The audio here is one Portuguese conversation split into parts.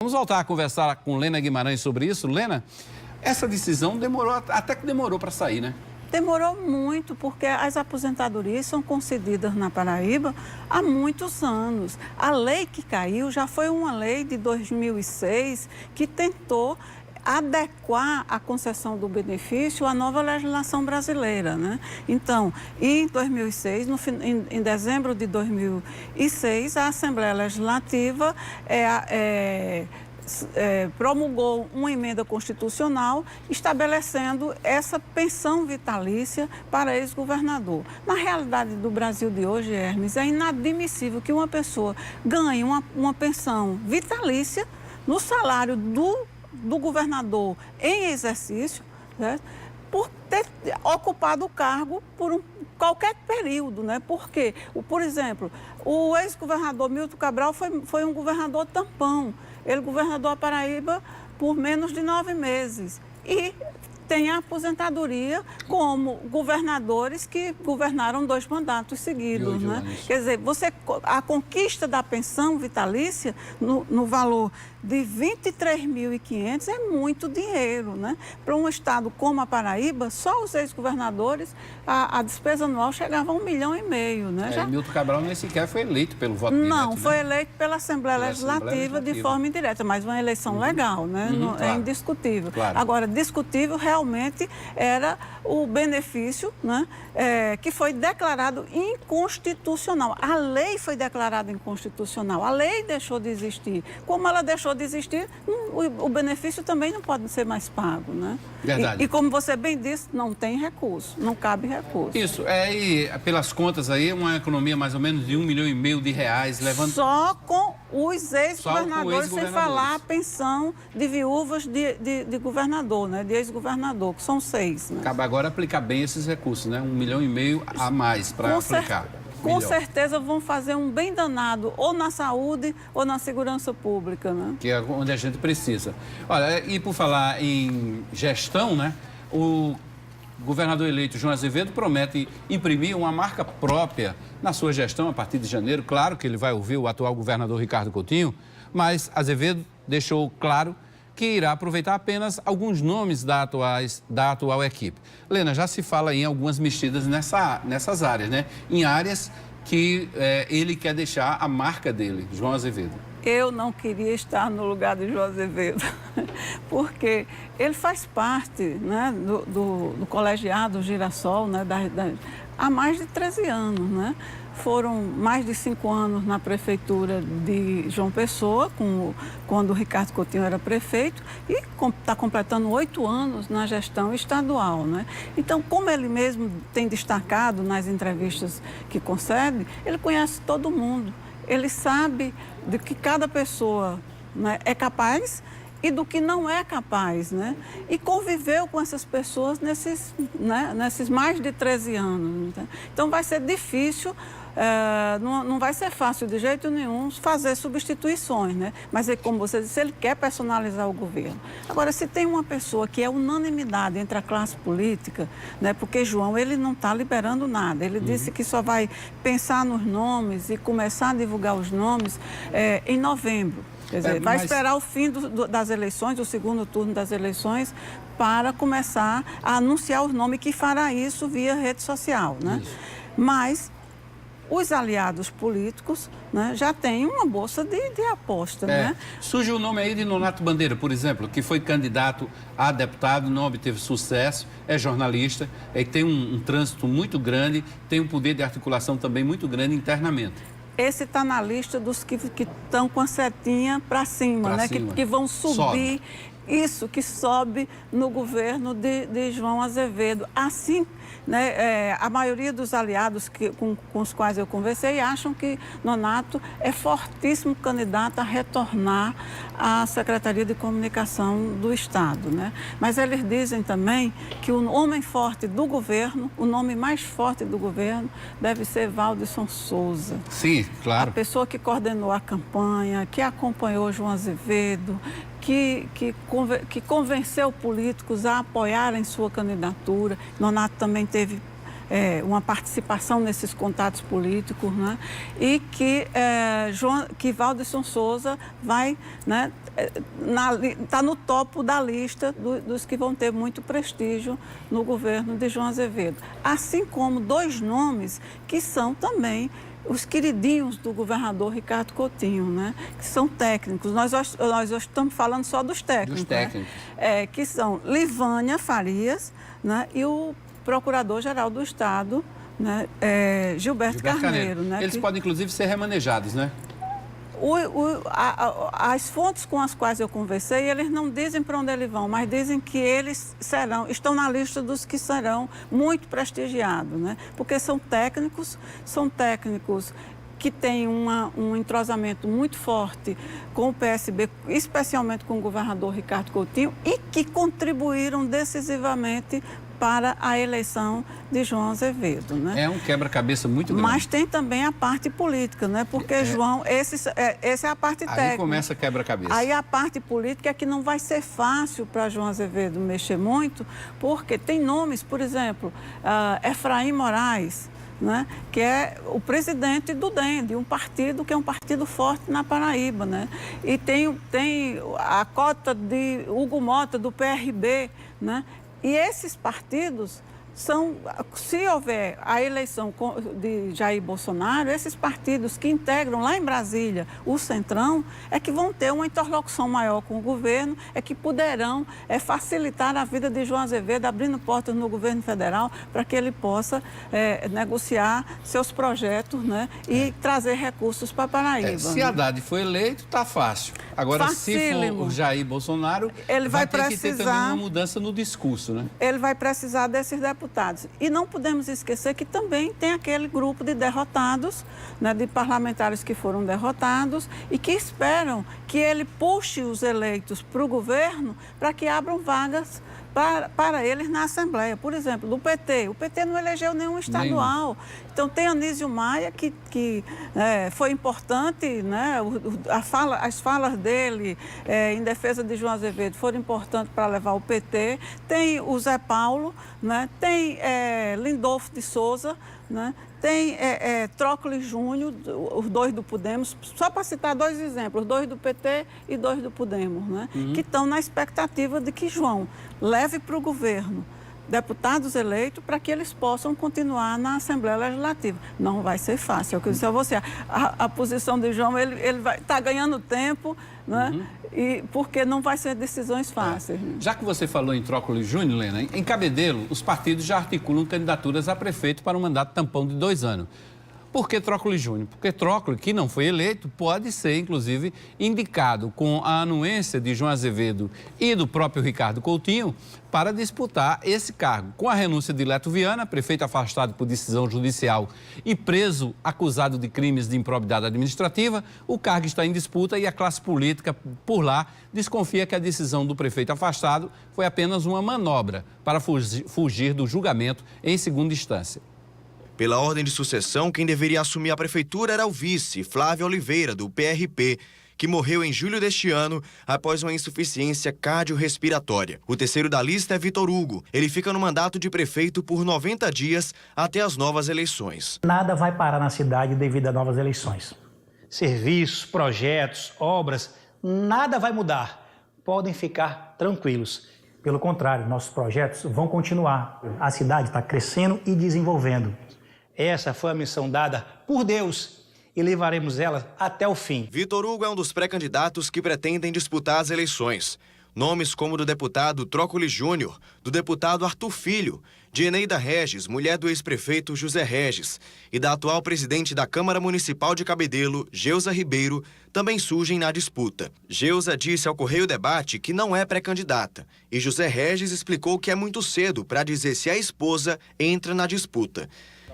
Vamos voltar a conversar com Lena Guimarães sobre isso. Lena, essa decisão até que demorou para sair, né? Demorou muito, porque as aposentadorias são concedidas na Paraíba há muitos anos. A lei que caiu já foi uma lei de 2006 que tentou adequar a concessão do benefício à nova legislação brasileira, né? Então, em 2006, em dezembro de 2006, a Assembleia Legislativa promulgou uma emenda constitucional estabelecendo essa pensão vitalícia para ex-governador. Na realidade do Brasil de hoje, Hermes, é inadmissível que uma pessoa ganhe uma pensão vitalícia no salário do governador em exercício, né, por ter ocupado o cargo por qualquer período, né? Porque, por exemplo, o ex-governador Milton Cabral foi um governador tampão. Ele governou a Paraíba por menos de 9 meses e tem a aposentadoria como governadores que governaram 2 mandatos seguidos, né? Quer dizer, a conquista da pensão vitalícia no valor de R$ 23.500 é muito dinheiro, né? Para um estado como a Paraíba, só os ex-governadores, a despesa anual chegava a R$ 1,5 milhão, né? Milton Cabral nem sequer foi eleito pelo voto direto, Não, foi né? eleito pela Assembleia Legislativa de forma indireta, mas uma eleição legal, né? Claro. É indiscutível. Claro. Agora, discutível realmente era o benefício, né? Que foi declarado inconstitucional. A lei foi declarada inconstitucional, a lei deixou de existir. Como ela deixou de existir, o benefício também não pode ser mais pago, né? Verdade. E como você bem disse, não tem recurso, não cabe recurso. Isso, e pelas contas aí, uma economia mais ou menos de R$ 1,5 milhão, levando... Só com os ex-governadores, sem falar a pensão de viúvas de governador, né? De ex-governador, que são 6. Né? Cabe agora aplicar bem esses recursos, né? R$ 1,5 milhão a mais para aplicar. Com certeza vão fazer um bem danado, ou na saúde ou na segurança pública, né? Que é onde a gente precisa. Olha, e por falar em gestão, né? O governador eleito João Azevedo promete imprimir uma marca própria na sua gestão a partir de janeiro. Claro que ele vai ouvir o atual governador Ricardo Coutinho, mas Azevedo deixou claro que irá aproveitar apenas alguns nomes da atual equipe. Lena, já se fala em algumas mexidas nessas áreas, né? Em áreas que ele quer deixar a marca dele, João Azevedo. Eu não queria estar no lugar de João Azevedo, porque ele faz parte, né, do colegiado Girassol, né, há mais de 13 anos, né? Foram mais de 5 anos na prefeitura de João Pessoa, quando o Ricardo Coutinho era prefeito, e está completando 8 anos na gestão estadual, né? Então, como ele mesmo tem destacado nas entrevistas que concede, ele conhece todo mundo. Ele sabe de que cada pessoa, né, é capaz e do que não é capaz, né? E conviveu com essas pessoas nesses mais de 13 anos. Né? Então, vai ser difícil, não vai ser fácil de jeito nenhum fazer substituições, né? Mas, como você disse, ele quer personalizar o governo. Agora, se tem uma pessoa que é unanimidade entre a classe política, né? Porque João, ele não está liberando nada. Ele disse que só vai pensar nos nomes e começar a divulgar os nomes em novembro. Quer dizer, vai esperar o fim das eleições, o segundo turno das eleições, para começar a anunciar os nomes, que fará isso via rede social, né? Mas os aliados políticos, né, já têm uma bolsa de aposta, né? Surge o nome aí de Nonato Bandeira, por exemplo, que foi candidato a deputado, não obteve sucesso, é jornalista, tem um trânsito muito grande, tem um poder de articulação também muito grande internamente. Esse está na lista dos que estão com a setinha para cima, né? Que vão subir. Isso, que sobe no governo de João Azevedo. Assim, né, a maioria dos aliados com os quais eu conversei acham que Nonato é fortíssimo candidato a retornar à Secretaria de Comunicação do Estado, né? Mas eles dizem também que o homem forte do governo, o nome mais forte do governo, deve ser Waldisson Souza. Sim, claro. A pessoa que coordenou a campanha, que acompanhou João Azevedo, que convenceu políticos a apoiarem sua candidatura. Nonato também teve uma participação nesses contatos políticos, né? E que Walderson Souza vai, né, está no topo da lista dos que vão ter muito prestígio no governo de João Azevedo. Assim como 2 nomes que são também os queridinhos do governador Ricardo Coutinho, né? Que são técnicos. Nós hoje estamos falando só dos técnicos. Dos técnicos. Né? Que são Livânia Farias, né? E o Procurador-Geral do Estado, né? Gilberto Carneiro. Né? Eles podem, inclusive, ser remanejados, né? As fontes com as quais eu conversei, eles não dizem para onde eles vão, mas dizem que eles estão na lista dos que serão muito prestigiados, né? Porque são técnicos que têm um entrosamento muito forte com o PSB, especialmente com o governador Ricardo Coutinho, e que contribuíram decisivamente para a eleição de João Azevedo, né? É um quebra-cabeça muito grande. Mas tem também a parte política, né? Porque, João, essa é a parte técnica. Aí começa a quebra-cabeça. Aí a parte política é que não vai ser fácil para João Azevedo mexer muito, porque tem nomes, por exemplo, Efraim Moraes, né? Que é o presidente do DEM, de um partido que é um partido forte na Paraíba, né? E tem a cota de Hugo Mota, do PRB, né? E esses partidos se houver a eleição de Jair Bolsonaro, esses partidos que integram lá em Brasília o Centrão, é que vão ter uma interlocução maior com o governo, é que poderão facilitar a vida de João Azevedo, abrindo portas no governo federal para que ele possa negociar seus projetos, né, e trazer recursos para a Paraíba. Se Haddad for eleito, está fácil. Agora, Facílimo. Se for o Jair Bolsonaro, ele vai ter que ter também uma mudança no discurso, né? Ele vai precisar desses deputados. E não podemos esquecer que também tem aquele grupo de derrotados, né, de parlamentares que foram derrotados e que esperam que ele puxe os eleitos para o governo para que abram vagas para eles na Assembleia. Por exemplo, do PT. O PT não elegeu nenhum estadual. Então, tem Anísio Maia, que foi importante, né? As falas dele em defesa de João Azevedo foram importantes para levar o PT. Tem o Zé Paulo, né? Tem Lindolfo de Souza, né? Tem Trócoli Júnior, os 2 do Podemos, só para citar 2 exemplos, 2 do PT e 2 do Podemos, né? Que estão na expectativa de que João leve para o governo deputados eleitos para que eles possam continuar na Assembleia Legislativa. Não vai ser fácil, é o que eu disse a você. A posição de João, ele vai estar ganhando tempo, né? E porque não vai ser decisões fáceis. Já que você falou em Trócoli Júnior, Lena, em Cabedelo, os partidos já articulam candidaturas a prefeito para um mandato tampão de 2 anos. Por que Trócoli Júnior? Porque Trócoli, que não foi eleito, pode ser, inclusive, indicado com a anuência de João Azevedo e do próprio Ricardo Coutinho para disputar esse cargo. Com a renúncia de Leto Viana, prefeito afastado por decisão judicial e preso acusado de crimes de improbidade administrativa, o cargo está em disputa e a classe política por lá desconfia que a decisão do prefeito afastado foi apenas uma manobra para fugir do julgamento em segunda instância. Pela ordem de sucessão, quem deveria assumir a prefeitura era o vice, Flávio Oliveira, do PRP, que morreu em julho deste ano após uma insuficiência cardiorrespiratória. O terceiro da lista é Vitor Hugo. Ele fica no mandato de prefeito por 90 dias até as novas eleições. Nada vai parar na cidade devido a novas eleições. Serviços, projetos, obras, nada vai mudar. Podem ficar tranquilos. Pelo contrário, nossos projetos vão continuar. A cidade está crescendo e desenvolvendo. Essa foi a missão dada por Deus e levaremos ela até o fim. Vitor Hugo é um dos pré-candidatos que pretendem disputar as eleições. Nomes como do deputado Trócoli Júnior, do deputado Arthur Filho, de Eneida Regis, mulher do ex-prefeito José Regis, e da atual presidente da Câmara Municipal de Cabedelo, Geusa Ribeiro, também surgem na disputa. Geusa disse ao Correio Debate que não é pré-candidata, e José Regis explicou que é muito cedo para dizer se a esposa entra na disputa.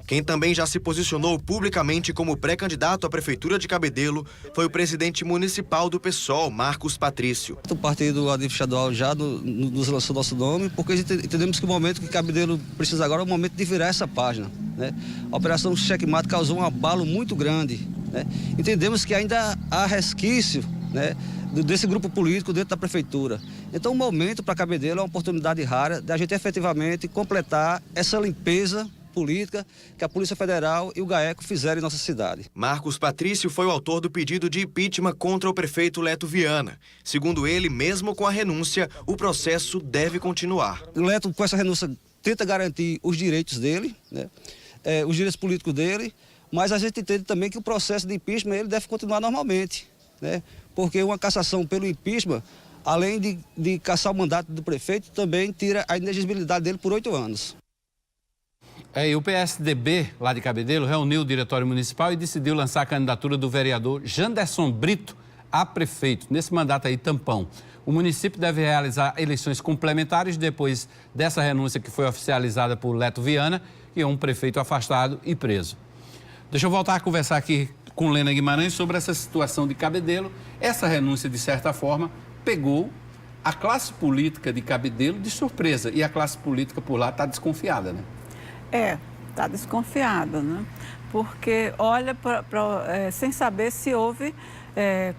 Quem também já se posicionou publicamente como pré-candidato à Prefeitura de Cabedelo foi o presidente municipal do PSOL, Marcos Patrício. O partido a nível estadual já nos lançou nosso nome, porque entendemos que o momento que Cabedelo precisa agora é o momento de virar essa página, né? A Operação Checkmate causou um abalo muito grande, né? Entendemos que ainda há resquício, né, desse grupo político dentro da prefeitura. Então, o momento para Cabedelo é uma oportunidade rara de a gente efetivamente completar essa limpeza política que a Polícia Federal e o GAECO fizeram em nossa cidade. Marcos Patrício foi o autor do pedido de impeachment contra o prefeito Leto Viana. Segundo ele, mesmo com a renúncia, o processo deve continuar. O Leto, com essa renúncia, tenta garantir os direitos dele, né? Os direitos políticos dele, mas a gente entende também que o processo de impeachment ele deve continuar normalmente, né? Porque uma cassação pelo impeachment, além de cassar o mandato do prefeito, também tira a inexigibilidade dele por 8 anos. E o PSDB, lá de Cabedelo, reuniu o diretório municipal e decidiu lançar a candidatura do vereador Janderson Brito a prefeito, nesse mandato aí tampão. O município deve realizar eleições complementares depois dessa renúncia que foi oficializada por Leto Viana, que é um prefeito afastado e preso. Deixa eu voltar a conversar aqui com Lena Guimarães sobre essa situação de Cabedelo. Essa renúncia, de certa forma, pegou a classe política de Cabedelo de surpresa. E a classe política por lá está desconfiada, né? Está desconfiada, né? Porque olha sem saber se houve,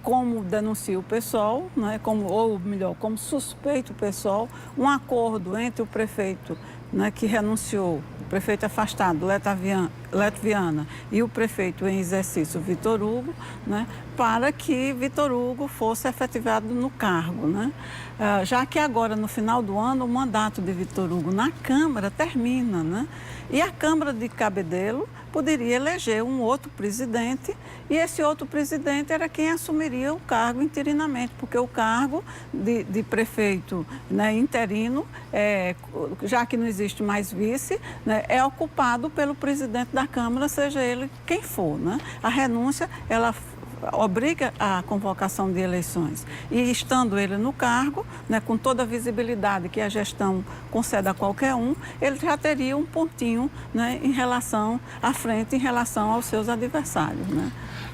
como denuncia o PSOL, né? Ou melhor, como suspeita o PSOL, um acordo entre o prefeito, né, que renunciou, o prefeito afastado, Leto Viana, e o prefeito em exercício, Vitor Hugo, né, para que Vitor Hugo fosse efetivado no cargo, né? Já que agora, no final do ano, o mandato de Vitor Hugo na Câmara termina, né? E a Câmara de Cabedelo poderia eleger um outro presidente e esse outro presidente era quem assumiria o cargo interinamente, porque o cargo de prefeito, né, interino, já que não existe mais vice, né, é ocupado pelo presidente da Câmara, seja ele quem for, né? A renúncia, ela obriga a convocação de eleições. E estando ele no cargo, né, com toda a visibilidade que a gestão concede a qualquer um, ele já teria um pontinho, né, à frente em relação aos seus adversários, né?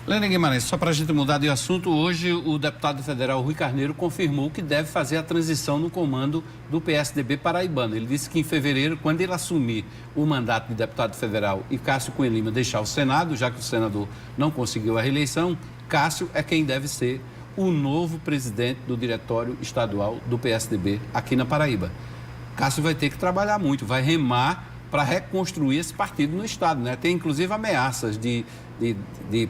Lena Guimarães, só para a gente mudar de assunto, hoje o deputado federal Rui Carneiro confirmou que deve fazer a transição no comando do PSDB paraibano. Ele disse que em fevereiro, quando ele assumir o mandato de deputado federal e Cássio Cunha Lima deixar o Senado, já que o senador não conseguiu a reeleição, Cássio é quem deve ser o novo presidente do diretório estadual do PSDB aqui na Paraíba. Cássio vai ter que trabalhar muito, vai remar para reconstruir esse partido no estado, né? Tem inclusive ameaças de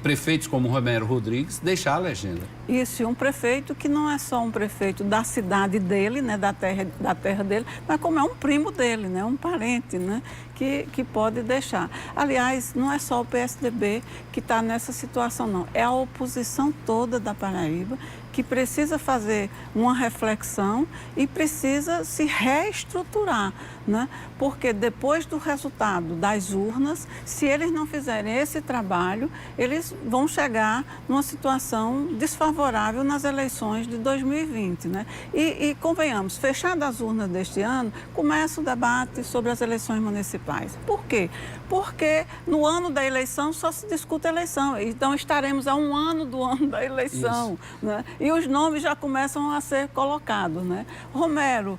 prefeitos como Romero Rodrigues deixar a legenda. Isso, e um prefeito que não é só um prefeito da cidade dele, né, da terra dele, mas como é um primo dele, né, um parente, né, que pode deixar. Aliás, não é só o PSDB que está nessa situação, não. É a oposição toda da Paraíba que precisa fazer uma reflexão e precisa se reestruturar, né? Porque depois do resultado das urnas, se eles não fizerem esse trabalho, eles vão chegar numa situação desfavorável nas eleições de 2020, né? E convenhamos, fechadas as urnas deste ano, começa o debate sobre as eleições municipais. Por quê? Porque no ano da eleição só se discute a eleição. Então estaremos a um ano do ano da eleição, né? E os nomes já começam a ser colocados, né? Romero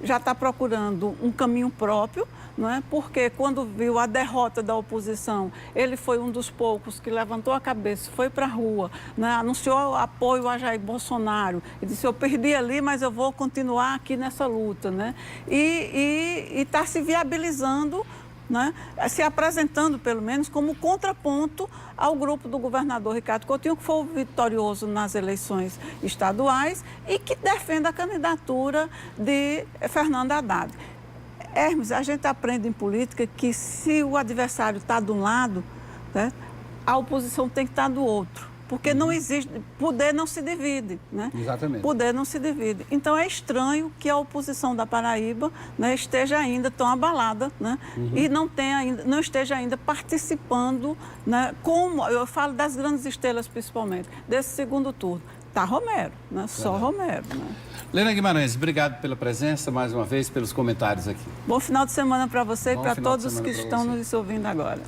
já está procurando um caminho próprio, não é? Porque quando viu a derrota da oposição, ele foi um dos poucos que levantou a cabeça, foi para a rua, né? Anunciou apoio a Jair Bolsonaro e disse: eu perdi ali, mas eu vou continuar aqui nessa luta, né? E está se viabilizando, né? Se apresentando, pelo menos, como contraponto ao grupo do governador Ricardo Coutinho, que foi o vitorioso nas eleições estaduais e que defende a candidatura de Fernando Haddad. Hermes, a gente aprende em política que se o adversário está de um lado, né, a oposição tem que estar do outro. Porque não existe, poder não se divide, né? Exatamente. Poder não se divide. Então é estranho que a oposição da Paraíba, né, esteja ainda tão abalada, né? E não esteja ainda participando, né, como eu falo das grandes estrelas principalmente, desse segundo turno. Tá Romero, né? Só Romero, né? Lena Guimarães, obrigado pela presença mais uma vez, pelos comentários aqui. Bom final de semana para você e para Bom final de todos semana que pra estão você. nos ouvindo agora.